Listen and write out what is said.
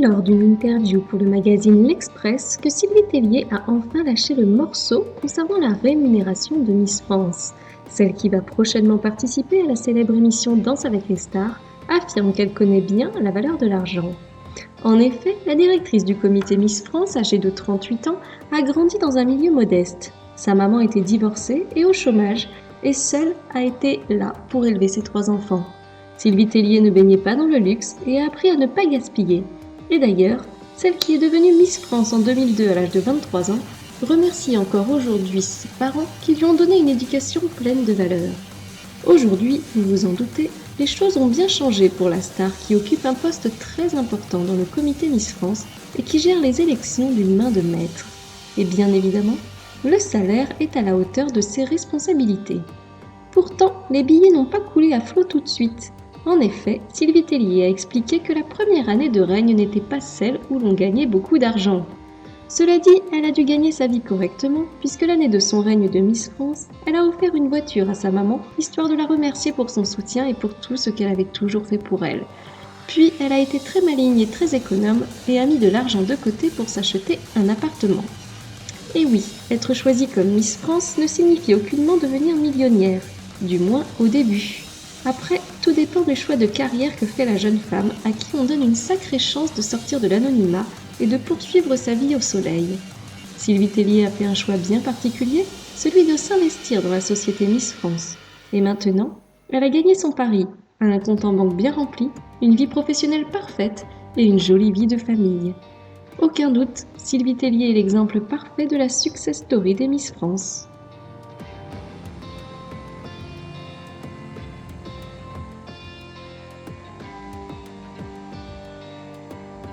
lors d'une interview pour le magazine L'Express que Sylvie Tellier a enfin lâché le morceau concernant la rémunération de Miss France. Celle qui va prochainement participer à la célèbre émission Danse avec les stars affirme qu'elle connaît bien la valeur de l'argent. En effet, la directrice du comité Miss France, âgée de 38 ans, a grandi dans un milieu modeste. Sa maman était divorcée et au chômage, et seule a été là pour élever ses 3 enfants. Sylvie Tellier ne baignait pas dans le luxe et a appris à ne pas gaspiller. Et d'ailleurs, celle qui est devenue Miss France en 2002 à l'âge de 23 ans, remercie encore aujourd'hui ses parents qui lui ont donné une éducation pleine de valeurs. Aujourd'hui, vous vous en doutez, les choses ont bien changé pour la star qui occupe un poste très important dans le comité Miss France et qui gère les élections d'une main de maître. Et bien évidemment, le salaire est à la hauteur de ses responsabilités. Pourtant, les billets n'ont pas coulé à flot tout de suite. En effet, Sylvie Tellier a expliqué que la première année de règne n'était pas celle où l'on gagnait beaucoup d'argent. Cela dit, elle a dû gagner sa vie correctement, puisque l'année de son règne de Miss France, elle a offert une voiture à sa maman, histoire de la remercier pour son soutien et pour tout ce qu'elle avait toujours fait pour elle. Puis, elle a été très maligne et très économe, et a mis de l'argent de côté pour s'acheter un appartement. Et oui, être choisie comme Miss France ne signifie aucunement devenir millionnaire, du moins au début. Après, tout dépend du choix de carrière que fait la jeune femme, à qui on donne une sacrée chance de sortir de l'anonymat et de poursuivre sa vie au soleil. Sylvie Tellier a fait un choix bien particulier, celui de s'investir dans la société Miss France. Et maintenant, elle a gagné son pari, a un compte en banque bien rempli, une vie professionnelle parfaite et une jolie vie de famille. Aucun doute, Sylvie Tellier est l'exemple parfait de la success story des Miss France.